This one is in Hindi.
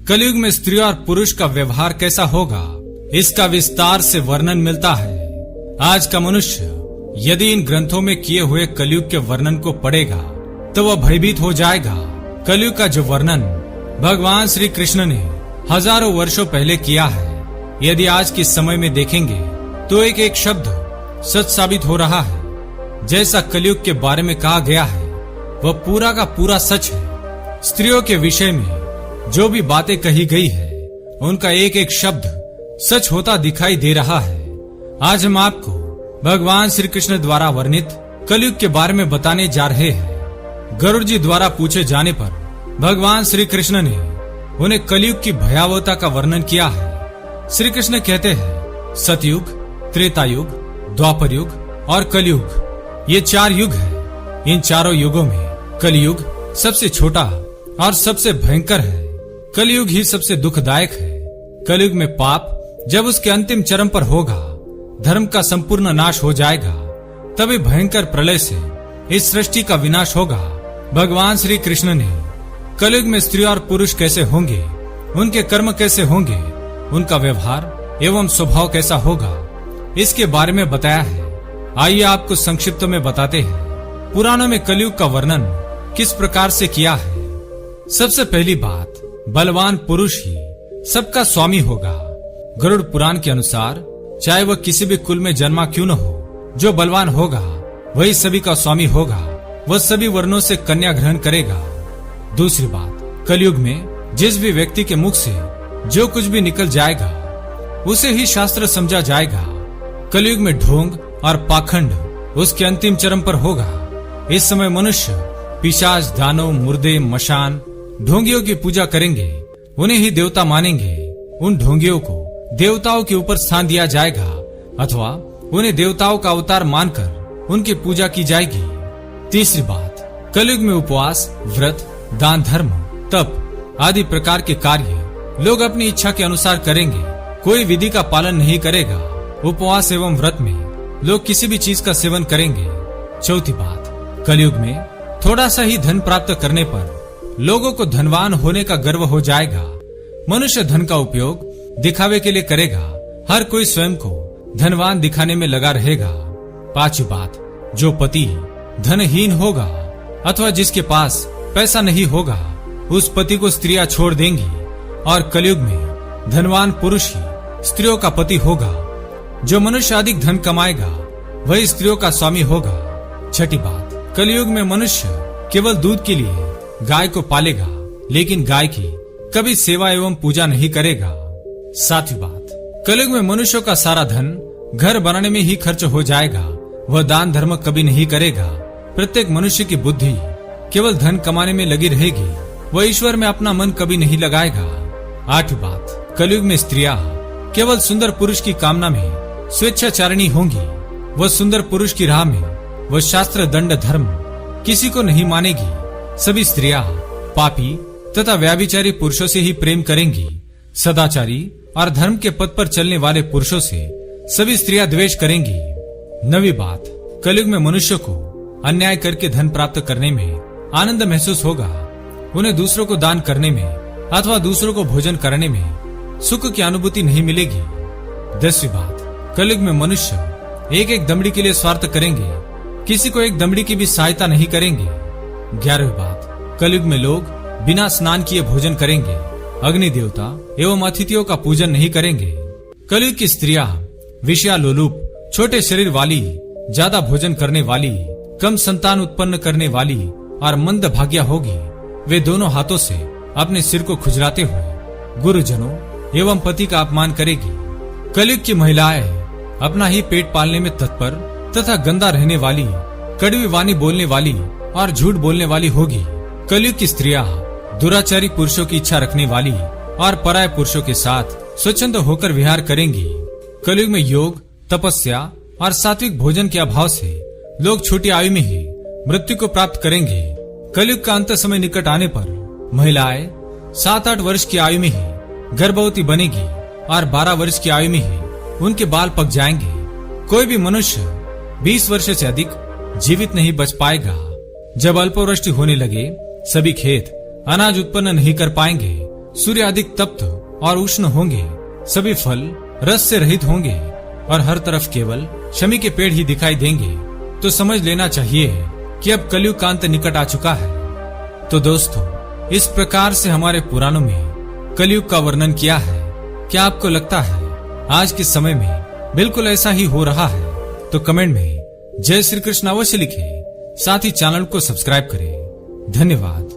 कलयुग में स्त्री और पुरुष का व्यवहार कैसा होगा, इसका विस्तार से वर्णन मिलता है। आज का मनुष्य यदि इन ग्रंथों में किए हुए कलयुग के वर्णन को पढ़ेगा तो वह भयभीत हो जाएगा। कलयुग का जो वर्णन भगवान श्री कृष्ण ने हजारों वर्षों पहले किया है, यदि आज के समय में देखेंगे तो एक एक शब्द सच साबित हो रहा है। जैसा कलयुग के बारे में कहा गया है वह पूरा का पूरा सच है। स्त्रियों के विषय में जो भी बातें कही गई है उनका एक एक शब्द सच होता दिखाई दे रहा है। आज हम आपको भगवान श्री कृष्ण द्वारा वर्णित कलयुग के बारे में बताने जा रहे हैं। गरुड़ जी द्वारा पूछे जाने पर भगवान श्री कृष्ण ने उन्हें कलयुग की भयावहता का वर्णन किया है। श्री कृष्ण कहते हैं सतयुग, त्रेतायुग, द्वापर युग और कलयुग, ये 4 युग है। इन चारों युगों में कलयुग सबसे छोटा और सबसे भयंकर है। कलयुग ही सबसे दुखदायक है। कलयुग में पाप जब उसके अंतिम चरम पर होगा, धर्म का संपूर्ण नाश हो जाएगा, तभी भयंकर प्रलय से इस सृष्टि का विनाश होगा। भगवान श्री कृष्ण ने कलयुग में स्त्री और पुरुष कैसे होंगे, उनके कर्म कैसे होंगे, उनका व्यवहार एवं स्वभाव कैसा होगा, इसके बारे में बताया है। आइए आपको संक्षिप्त में बताते हैं पुराणों में कलयुग का वर्णन किस प्रकार से किया है। सबसे पहली बात, बलवान पुरुष ही सबका स्वामी होगा। गरुड़ पुराण के अनुसार चाहे वह किसी भी कुल में जन्मा क्यों न हो, जो बलवान होगा वही सभी का स्वामी होगा। वह सभी वर्णों से कन्या ग्रहण करेगा। दूसरी बात, कलयुग में जिस भी व्यक्ति के मुख से जो कुछ भी निकल जाएगा उसे ही शास्त्र समझा जाएगा। कलयुग में ढोंग और पाखंड उसके अंतिम चरम पर होगा। इस समय मनुष्य पिशाच, दानव, मुर्दे, मशान, ढोंगियों की पूजा करेंगे, उन्हें ही देवता मानेंगे। उन ढोंगियों को देवताओं के ऊपर स्थान दिया जाएगा अथवा उन्हें देवताओं का अवतार मानकर उनकी पूजा की जाएगी। तीसरी बात, कलयुग में उपवास, व्रत, दान, धर्म, तप आदि प्रकार के कार्य लोग अपनी इच्छा के अनुसार करेंगे। कोई विधि का पालन नहीं करेगा। उपवास एवं व्रत में लोग किसी भी चीज का सेवन करेंगे। चौथी बात, कलयुग में थोड़ा सा ही धन प्राप्त करने पर लोगों को धनवान होने का गर्व हो जाएगा। मनुष्य धन का उपयोग दिखावे के लिए करेगा। हर कोई स्वयं को धनवान दिखाने में लगा रहेगा। पांचवी बात, जो पति धनहीन होगा अथवा जिसके पास पैसा नहीं होगा उस पति को स्त्रियां छोड़ देंगी। और कलयुग में धनवान पुरुष ही स्त्रियों का पति होगा। जो मनुष्य अधिक धन कमाएगा वही स्त्रियों का स्वामी होगा। छठी बात, कलयुग में मनुष्य केवल दूध के लिए गाय को पालेगा, लेकिन गाय की कभी सेवा एवं पूजा नहीं करेगा। सातवीं बात, कलयुग में मनुष्यों का सारा धन घर बनाने में ही खर्च हो जाएगा। वह दान धर्म कभी नहीं करेगा। प्रत्येक मनुष्य की बुद्धि केवल धन कमाने में लगी रहेगी। वह ईश्वर में अपना मन कभी नहीं लगाएगा। आठवीं बात, कलयुग में स्त्रियां केवल सुंदर पुरुष की कामना में स्वेच्छाचारिणी होंगी। वह सुंदर पुरुष की राह में वह शास्त्र, दंड, धर्म किसी को नहीं मानेगी। सभी स्त्रियां पापी तथा व्याभिचारी पुरुषों से ही प्रेम करेंगी। सदाचारी और धर्म के पथ पर चलने वाले पुरुषों से सभी स्त्रियां द्वेष करेंगी। नवी बात, कलयुग में मनुष्य को अन्याय करके धन प्राप्त करने में आनंद महसूस होगा। उन्हें दूसरों को दान करने में अथवा दूसरों को भोजन करने में सुख की अनुभूति नहीं मिलेगी। 10वीं बात, कलयुग में मनुष्य एक एक दमड़ी के लिए स्वार्थ करेंगे, किसी को एक दमड़ी की भी सहायता नहीं करेंगे। 11वीं बात, कलयुग में लोग बिना स्नान किए भोजन करेंगे। अग्नि देवता एवं अतिथियों का पूजन नहीं करेंगे। कलयुग की स्त्रियां विषयालोलुप, छोटे शरीर वाली, ज्यादा भोजन करने वाली, कम संतान उत्पन्न करने वाली और मंद भाग्या होगी। वे दोनों हाथों से अपने सिर को खुजलाते हुए गुरुजनों एवं पति का अपमान करेगी। कलयुग की महिलाएं अपना ही पेट पालने में तत्पर तथा गंदा रहने वाली, कड़वी वाणी बोलने वाली और झूठ बोलने वाली होगी। कलयुग की स्त्रियां दुराचारी पुरुषों की इच्छा रखने वाली और पराये पुरुषों के साथ स्वच्छंद होकर विहार करेंगी। कलयुग में योग, तपस्या और सात्विक भोजन के अभाव से लोग छोटी आयु में ही मृत्यु को प्राप्त करेंगे। कलयुग का अंत समय निकट आने पर महिलाएं 7-8 वर्ष की आयु में ही गर्भवती बनेगी और 12 वर्ष की आयु में ही उनके बाल पक जाएंगे। कोई भी मनुष्य 20 वर्ष से अधिक जीवित नहीं बच पाएगा। जब अल्पवृष्टि होने लगे सभी खेत अनाज उत्पन्न नहीं कर पाएंगे सूर्य अधिक तप्त और उष्ण होंगे, सभी फल रस से रहित होंगे और हर तरफ केवल शमी के पेड़ ही दिखाई देंगे, तो समझ लेना चाहिए कि अब कलयुग का अंत निकट आ चुका है। तो दोस्तों, इस प्रकार से हमारे पुराणों में कलयुग का वर्णन किया है। क्या आपको लगता है आज के समय में बिल्कुल ऐसा ही हो रहा है? तो कमेंट में जय श्री कृष्ण अवश्य लिखें, साथ ही चैनल को सब्सक्राइब करें। धन्यवाद।